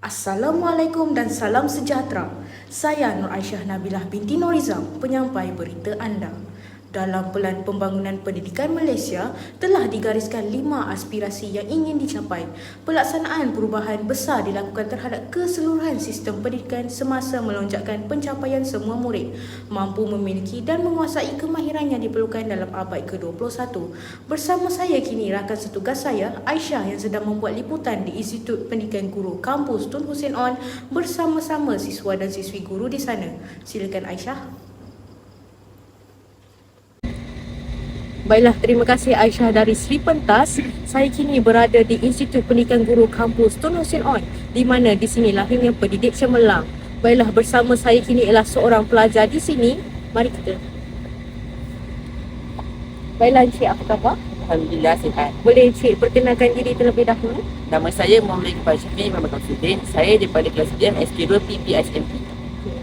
Assalamualaikum dan salam sejahtera. Saya Nur Aisyah Nabilah binti Norizam, penyampai berita anda. Dalam Pelan Pembangunan Pendidikan Malaysia telah digariskan 5 aspirasi yang ingin dicapai. Pelaksanaan perubahan besar dilakukan terhadap keseluruhan sistem pendidikan semasa melonjakkan pencapaian semua murid mampu memiliki dan menguasai kemahiran yang diperlukan dalam abad ke-21. Bersama saya kini rakan setugas saya, Aisyah, yang sedang membuat liputan di Institut Pendidikan Guru Kampus Tun Hussein On bersama-sama siswa dan siswi guru di sana. Silakan Aisyah. Baiklah, terima kasih Aisyah dari Sri Pentas. Saya kini berada di Institut Pendidikan Guru Kampus Tun Hussein On, di mana di sini lahirnya pendidik cemerlang. Baiklah, bersama saya kini ialah seorang pelajar di sini. Mari kita. Baiklah Encik, apa khabar? Alhamdulillah sihat. Boleh Encik perkenalkan diri terlebih dahulu? Nama saya Muhammad Iqbal Syafiq Muhammad Kausuddin. Saya daripada kelas 9 SK2 PPSMP.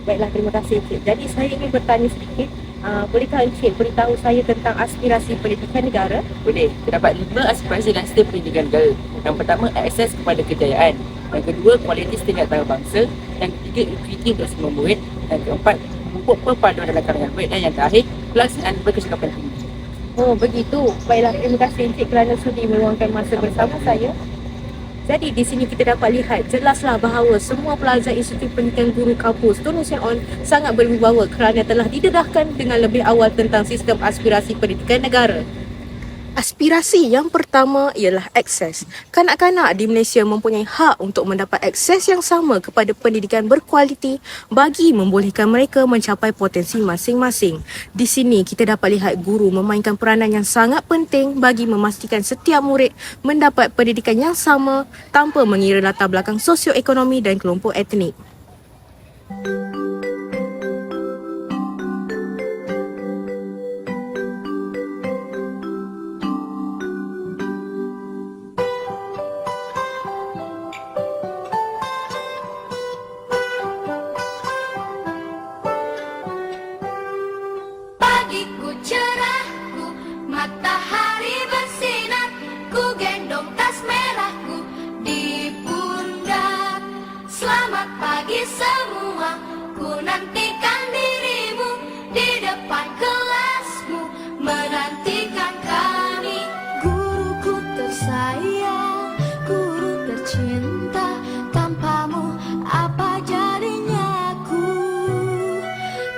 Baiklah, terima kasih Encik. Jadi saya ingin bertanya sedikit. Bolehkah Encik beritahu saya tentang aspirasi pendidikan negara? Boleh. Terdapat 5 aspirasi dalam sistem pendidikan negara. Yang pertama, akses kepada kejayaan. Yang kedua, kualiti setingkat antarabangsa. Yang ketiga, equity untuk semua murid. Yang keempat, pupuk perpaduan dalam kalangan murid. Dan yang terakhir, pelaksanaan berkecukupan tinggi. Oh, begitu. Baiklah, terima kasih Encik kerana sudi meluangkan masa bersama saya. Jadi di sini kita dapat lihat jelaslah bahawa semua pelajar Institut Pendidikan Guru Kampus Tun Hussein On sangat berwibawa kerana telah didedahkan dengan lebih awal tentang sistem aspirasi pendidikan negara. Aspirasi yang pertama ialah akses. Kanak-kanak di Malaysia mempunyai hak untuk mendapat akses yang sama kepada pendidikan berkualiti bagi membolehkan mereka mencapai potensi masing-masing. Di sini kita dapat lihat guru memainkan peranan yang sangat penting bagi memastikan setiap murid mendapat pendidikan yang sama tanpa mengira latar belakang sosioekonomi dan kelompok etnik. Pagiku cerahku, matahari bersinar, ku gendong tas merahku di pundak. Selamat pagi semua, ku nantikan dirimu di depan kelasmu, menantikan kami. Guruku tersayang, guru tercinta, tanpamu apa jadinya aku?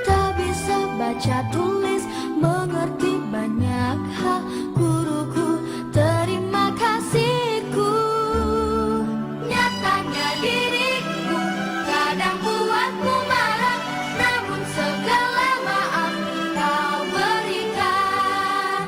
Tak bisa baca tulis, mengerti banyak hal. Guruku, terima kasihku. Nyatanya diriku kadang buatmu marah, namun segala maaf kau berikan.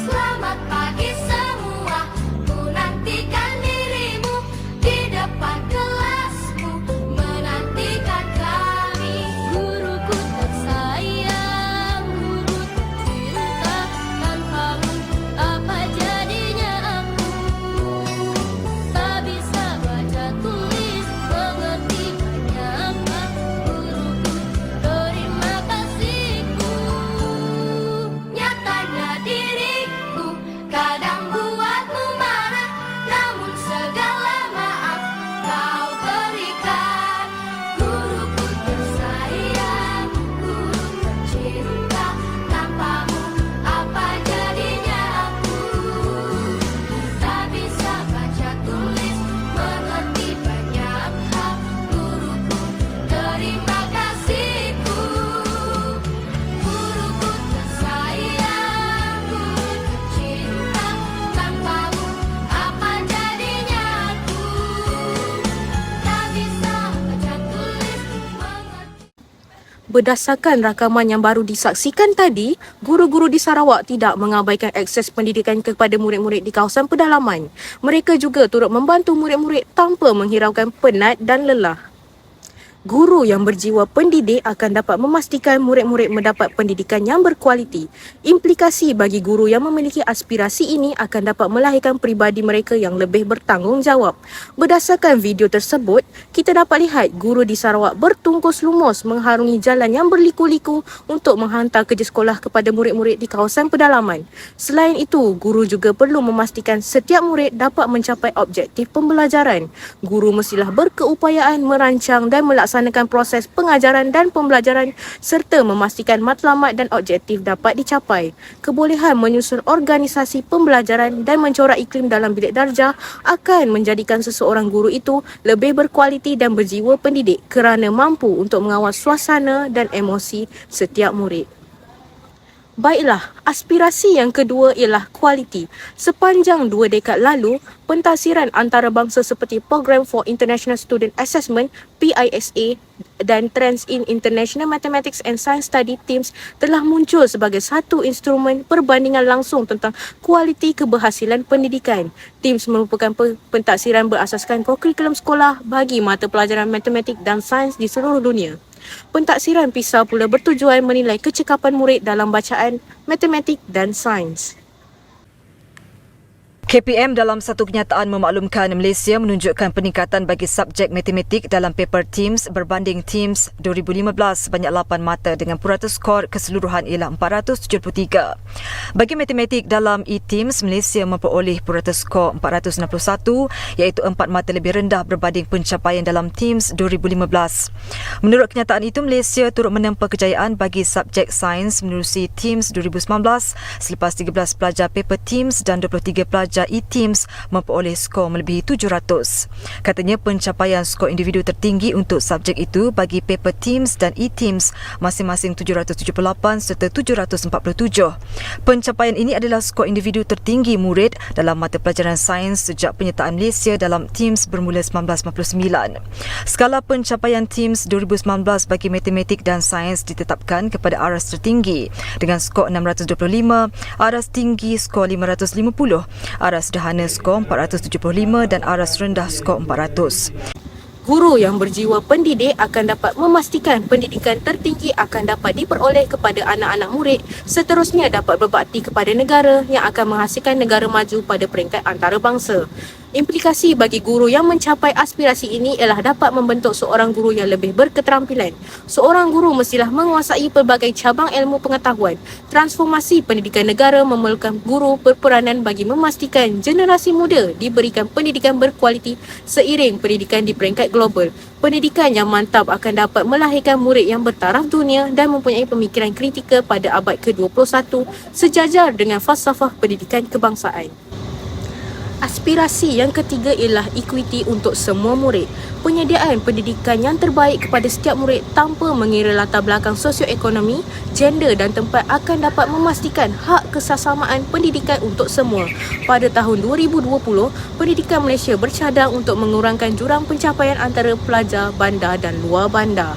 Selamat pagi semua, ku nantikan dirimu di depan kelasmu, menantikan kami. Guruku tersayang, guru tercinta, tanpamu apa jadinya aku? Tak bisa baca tulis, mengerti banyak hal. Guruku, terima kasihku. Nyatanya diriku kadang buatmu marah, namun segala maaf kau berikan. Guruku tersayang, guru tercinta, tanpamu apa jadinya aku? Tak bisa baca tulis, mengerti banyak hal. Guruku, terima kasihku. Guruku tersayang, guru tercinta, tanpamu apa jadinya aku? Tak bisa baca tulis, mengerti. Berdasarkan rakaman yang baru disaksikan tadi, guru-guru di Sarawak tidak mengabaikan akses pendidikan kepada murid-murid di kawasan pedalaman. Mereka juga turut membantu murid-murid tanpa menghiraukan penat dan lelah. Guru yang berjiwa pendidik akan dapat memastikan murid-murid mendapat pendidikan yang berkualiti. Implikasi bagi guru yang memiliki aspirasi ini akan dapat melahirkan peribadi mereka yang lebih bertanggungjawab. Berdasarkan video tersebut, kita dapat lihat guru di Sarawak bertungkus lumus mengharungi jalan yang berliku-liku untuk menghantar kerja sekolah kepada murid-murid di kawasan pedalaman. Selain itu, guru juga perlu memastikan setiap murid dapat mencapai objektif pembelajaran. Guru mestilah berkeupayaan merancang dan melaksanakan proses pengajaran dan pembelajaran serta memastikan matlamat dan objektif dapat dicapai. Kebolehan menyusun organisasi pembelajaran dan mencorak iklim dalam bilik darjah akan menjadikan seseorang guru itu lebih berkualiti dan berjiwa pendidik kerana mampu untuk mengawal suasana dan emosi setiap murid. Baiklah, aspirasi yang kedua ialah kualiti. Sepanjang 2 dekad lalu, pentadsiran antarabangsa seperti Program for International Student Assessment (PISA) dan Trends in International Mathematics and Science Study TIMSS telah muncul sebagai satu instrumen perbandingan langsung tentang kualiti keberhasilan pendidikan. TIMSS merupakan pentadsiran berasaskan kurikulum sekolah bagi mata pelajaran matematik dan sains di seluruh dunia. Pentadsiran PISA pula bertujuan menilai kecekapan murid dalam bacaan, matematik dan sains. KPM dalam satu kenyataan memaklumkan Malaysia menunjukkan peningkatan bagi subjek matematik dalam paper TIMSS berbanding TIMSS 2015 sebanyak 8 mata dengan purata skor keseluruhan ialah 473. Bagi matematik dalam e-TIMSS, Malaysia memperoleh purata skor 461 iaitu 4 mata lebih rendah berbanding pencapaian dalam TIMSS 2015. Menurut kenyataan itu, Malaysia turut menempa kejayaan bagi subjek sains menerusi TIMSS 2019 selepas 13 pelajar paper TIMSS dan 23 pelajar e-TIMSS memperoleh skor melebihi 700. Katanya pencapaian skor individu tertinggi untuk subjek itu bagi paper TIMSS dan e-TIMSS masing-masing 778 serta 747. Pencapaian ini adalah skor individu tertinggi murid dalam mata pelajaran sains sejak penyertaan Malaysia dalam TIMSS bermula 1959. Skala pencapaian TIMSS 2019 bagi matematik dan sains ditetapkan kepada aras tertinggi dengan skor 625, aras tinggi skor 550, aras sederhana skor 475 dan aras rendah skor 400. Guru yang berjiwa pendidik akan dapat memastikan pendidikan tertinggi akan dapat diperoleh kepada anak-anak murid, seterusnya dapat berbakti kepada negara yang akan menghasilkan negara maju pada peringkat antarabangsa. Implikasi bagi guru yang mencapai aspirasi ini ialah dapat membentuk seorang guru yang lebih berketerampilan. Seorang guru mestilah menguasai pelbagai cabang ilmu pengetahuan. Transformasi pendidikan negara memerlukan guru berperanan bagi memastikan generasi muda diberikan pendidikan berkualiti seiring pendidikan di peringkat global. Pendidikan yang mantap akan dapat melahirkan murid yang bertaraf dunia dan mempunyai pemikiran kritikal pada abad ke-21 sejajar dengan falsafah pendidikan kebangsaan. Aspirasi yang ketiga ialah equity untuk semua murid. Penyediaan pendidikan yang terbaik kepada setiap murid tanpa mengira latar belakang sosioekonomi, gender dan tempat akan dapat memastikan hak kesesamaan pendidikan untuk semua. Pada tahun 2020, pendidikan Malaysia bercadang untuk mengurangkan jurang pencapaian antara pelajar bandar dan luar bandar.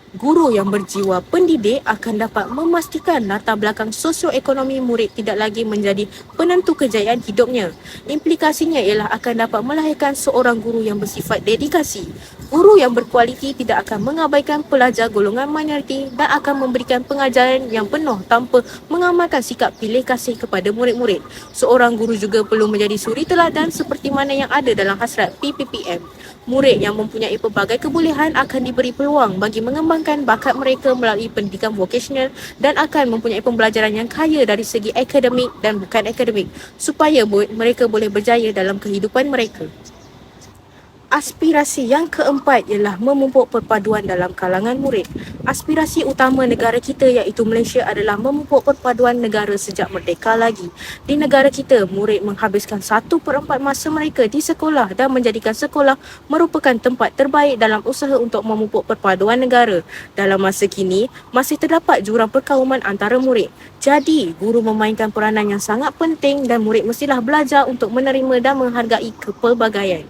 Guru yang berjiwa pendidik akan dapat memastikan latar belakang sosioekonomi murid tidak lagi menjadi penentu kejayaan hidupnya. Implikasinya ialah akan dapat melahirkan seorang guru yang bersifat dedikasi. Guru yang berkualiti tidak akan mengabaikan pelajar golongan minoriti dan akan memberikan pengajaran yang penuh tanpa mengamalkan sikap pilih kasih kepada murid-murid. Seorang guru juga perlu menjadi suri teladan seperti mana yang ada dalam hasrat PPPM. Murid yang mempunyai pelbagai kebolehan akan diberi peluang bagi mengembangkan bakat mereka melalui pendidikan vokasional dan akan mempunyai pembelajaran yang kaya dari segi akademik dan bukan akademik supaya mereka boleh berjaya dalam kehidupan mereka. Aspirasi yang keempat ialah memupuk perpaduan dalam kalangan murid. Aspirasi utama negara kita iaitu Malaysia adalah memupuk perpaduan negara sejak merdeka lagi. Di negara kita, murid menghabiskan 1/4 masa mereka di sekolah dan menjadikan sekolah merupakan tempat terbaik dalam usaha untuk memupuk perpaduan negara. Dalam masa kini, masih terdapat jurang perkauman antara murid. Jadi, guru memainkan peranan yang sangat penting dan murid mestilah belajar untuk menerima dan menghargai kepelbagaian.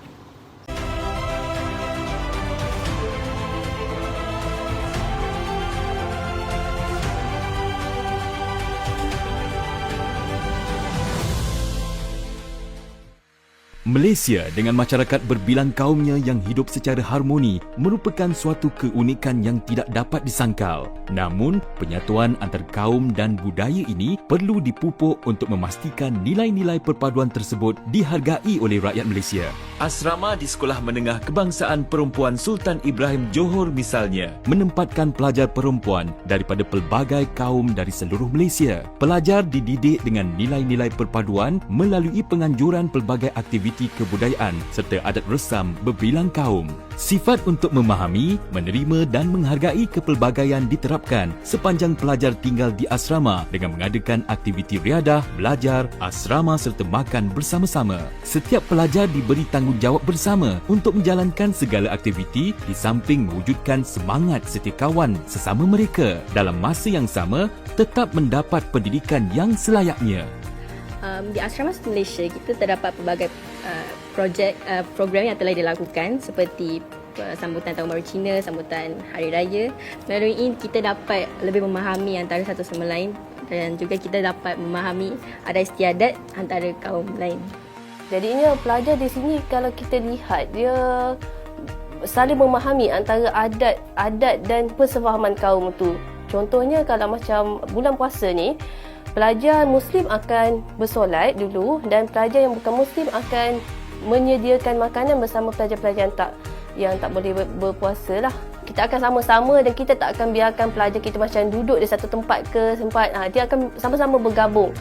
Malaysia dengan masyarakat berbilang kaumnya yang hidup secara harmoni merupakan suatu keunikan yang tidak dapat disangkal. Namun, penyatuan antar kaum dan budaya ini perlu dipupuk untuk memastikan nilai-nilai perpaduan tersebut dihargai oleh rakyat Malaysia. Asrama di Sekolah Menengah Kebangsaan Perempuan Sultan Ibrahim Johor misalnya menempatkan pelajar perempuan daripada pelbagai kaum dari seluruh Malaysia. Pelajar dididik dengan nilai-nilai perpaduan melalui penganjuran pelbagai aktiviti kebudayaan serta adat resam berbilang kaum. Sifat untuk memahami, menerima dan menghargai kepelbagaian diterapkan sepanjang pelajar tinggal di asrama dengan mengadakan aktiviti riadah, belajar, asrama serta makan bersama-sama. Setiap pelajar diberi tanggungjawab bersama untuk menjalankan segala aktiviti di samping mewujudkan semangat setiakawan sesama mereka. Dalam masa yang sama, tetap mendapat pendidikan yang selayaknya. Di Asrama Malaysia kita terdapat pelbagai program yang telah dilakukan seperti sambutan Tahun Baru Cina, sambutan Hari Raya. Melalui ini kita dapat lebih memahami antara satu sama lain dan juga kita dapat memahami adat istiadat antara kaum lain. Jadinya pelajar di sini kalau kita lihat dia saling memahami antara adat dan persefahaman kaum tu. Contohnya kalau macam bulan puasa ni, pelajar Muslim akan bersolat dulu dan pelajar yang bukan Muslim akan menyediakan makanan bersama pelajar-pelajar yang tak boleh berpuasa lah. Kita akan sama-sama dan kita tak akan biarkan pelajar kita macam duduk di satu tempat dia akan sama-sama bergabung.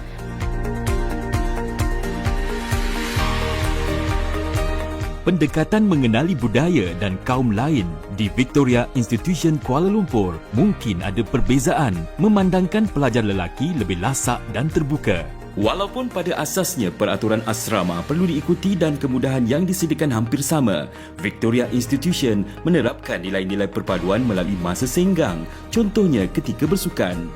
Pendekatan mengenali budaya dan kaum lain di Victoria Institution Kuala Lumpur mungkin ada perbezaan memandangkan pelajar lelaki lebih lasak dan terbuka. Walaupun pada asasnya peraturan asrama perlu diikuti dan kemudahan yang disediakan hampir sama, Victoria Institution menerapkan nilai-nilai perpaduan melalui masa senggang, contohnya ketika bersukan.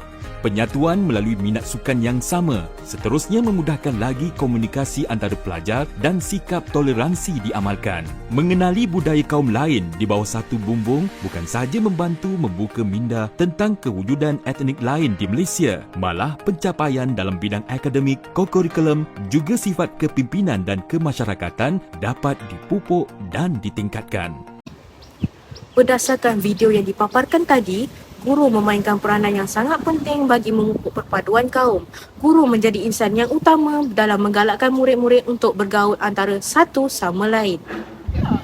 Penyatuan melalui minat sukan yang sama seterusnya memudahkan lagi komunikasi antara pelajar dan sikap toleransi diamalkan. Mengenali budaya kaum lain di bawah satu bumbung bukan sahaja membantu membuka minda tentang kewujudan etnik lain di Malaysia, malah pencapaian dalam bidang akademik, kokurikulum, juga sifat kepimpinan dan kemasyarakatan dapat dipupuk dan ditingkatkan. Berdasarkan video yang dipaparkan tadi, guru memainkan peranan yang sangat penting bagi memupuk perpaduan kaum. Guru menjadi insan yang utama dalam menggalakkan murid-murid untuk bergaul antara satu sama lain.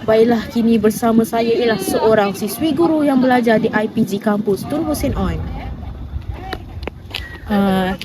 Baiklah, kini bersama saya ialah seorang siswi guru yang belajar di IPG Kampus Tun Hussein On.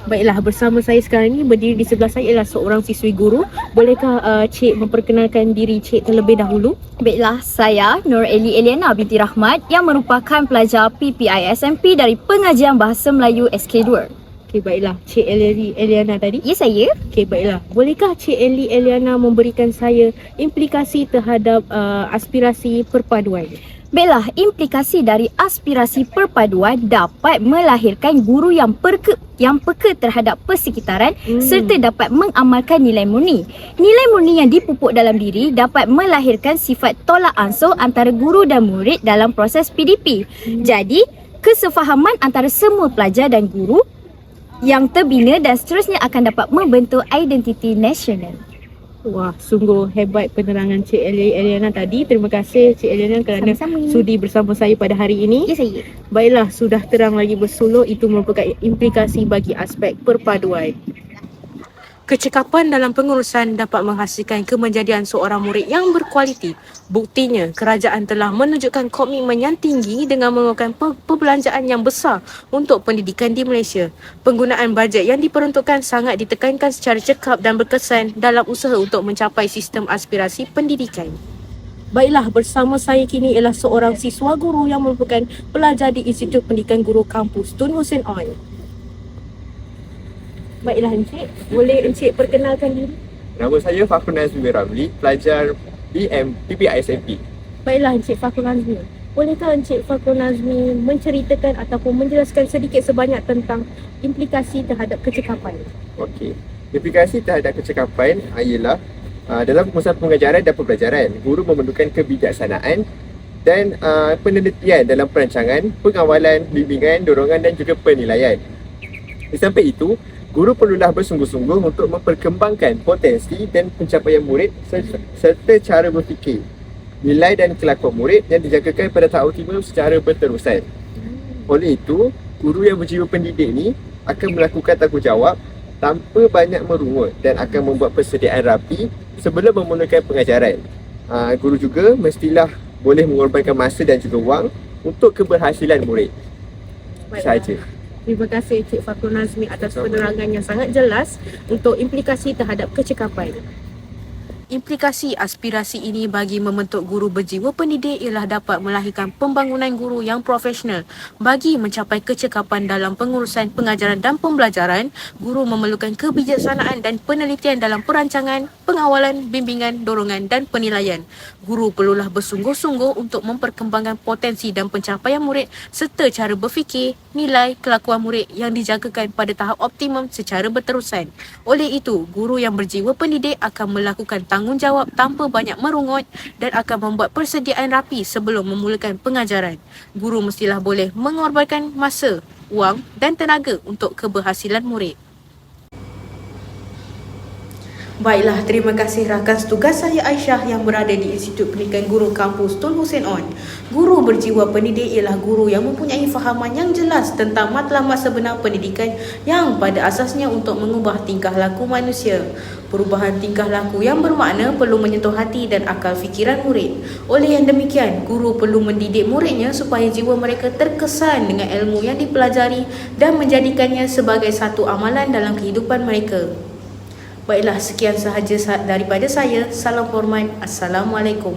Baiklah, bersama saya sekarang ni berdiri di sebelah saya ialah seorang siswi guru. Bolehkah Cik memperkenalkan diri Cik terlebih dahulu? Baiklah, saya Nur Eli Eliana binti Rahmat yang merupakan pelajar PPISMP dari Pengajian Bahasa Melayu SK2. Okey, baiklah. Cik Eliana tadi? Ya, saya. Okey, baiklah. Bolehkah Cik Eliana memberikan saya implikasi terhadap aspirasi perpaduan? Baiklah, implikasi dari aspirasi perpaduan dapat melahirkan guru yang peka terhadap persekitaran serta dapat mengamalkan nilai murni. Nilai murni yang dipupuk dalam diri dapat melahirkan sifat tolak ansur antara guru dan murid dalam proses PDP. Jadi, kesefahaman antara semua pelajar dan guru yang terbina dan seterusnya akan dapat membentuk identiti nasional. Wah, sungguh hebat penerangan Cik Eliana tadi. Terima kasih Cik Eliana kerana Sama-sama. sudi bersama saya pada hari ini. Ya, saya. Baiklah, sudah terang lagi bersulur, itu merupakan implikasi bagi aspek perpaduan. Kecekapan dalam pengurusan dapat menghasilkan kemenjadian seorang murid yang berkualiti. Buktinya, kerajaan telah menunjukkan komitmen yang tinggi dengan melakukan perbelanjaan yang besar untuk pendidikan di Malaysia. Penggunaan bajet yang diperuntukkan sangat ditekankan secara cekap dan berkesan dalam usaha untuk mencapai sistem aspirasi pendidikan. Baiklah, bersama saya kini ialah seorang siswa guru yang merupakan pelajar di Institut Pendidikan Guru Kampus Tun Hussein On. Baiklah Encik, boleh Encik perkenalkan diri? Nama saya Fakhrul Nazmi Ramli, pelajar PPISMP. Baiklah Encik Fakhrul Nazmi, bolehkah Encik Fakhrul Nazmi menceritakan ataupun menjelaskan sedikit sebanyak tentang implikasi terhadap kecekapan? Okey. Implikasi terhadap kecekapan ialah dalam pengurusan pengajaran dan pembelajaran, guru memerlukan kebijaksanaan dan penelitian dalam perancangan, pengawalan, bimbingan, dorongan dan juga penilaian. Di samping itu, Guru perlulah bersungguh-sungguh untuk memperkembangkan potensi dan pencapaian murid serta cara berfikir, nilai dan kelakuan murid yang dijagakan pada tahap optimum secara berterusan. Oleh itu, guru yang berjiwa pendidik ni akan melakukan tanggungjawab tanpa banyak merungut dan akan membuat persediaan rapi sebelum memulakan pengajaran. Guru juga mestilah boleh mengorbankan masa dan juga wang untuk keberhasilan murid. Saja. Terima kasih Cik Fakrul Nazmi atas penerangan yang sangat jelas untuk implikasi terhadap kecekapan. Implikasi aspirasi ini bagi membentuk guru berjiwa pendidik ialah dapat melahirkan pembangunan guru yang profesional. Bagi mencapai kecekapan dalam pengurusan pengajaran dan pembelajaran, guru memerlukan kebijaksanaan dan penelitian dalam perancangan, pengawalan, bimbingan, dorongan dan penilaian. Guru perlulah bersungguh-sungguh untuk memperkembangkan potensi dan pencapaian murid serta cara berfikir, nilai, kelakuan murid yang dijagakan pada tahap optimum secara berterusan. Oleh itu, guru yang berjiwa pendidik akan melakukan tanggungjawab tanpa banyak merungut dan akan membuat persediaan rapi sebelum memulakan pengajaran. Guru mestilah boleh mengorbankan masa, wang dan tenaga untuk keberhasilan murid. Baiklah, terima kasih rakan setugas saya Aisyah yang berada di Institut Pendidikan Guru Kampus Tun Hussein On. Guru berjiwa pendidik ialah guru yang mempunyai fahaman yang jelas tentang matlamat sebenar pendidikan yang pada asasnya untuk mengubah tingkah laku manusia. Perubahan tingkah laku yang bermakna perlu menyentuh hati dan akal fikiran murid. Oleh yang demikian, guru perlu mendidik muridnya supaya jiwa mereka terkesan dengan ilmu yang dipelajari dan menjadikannya sebagai satu amalan dalam kehidupan mereka. Baiklah, sekian sahaja daripada saya. Salam hormat. Assalamualaikum.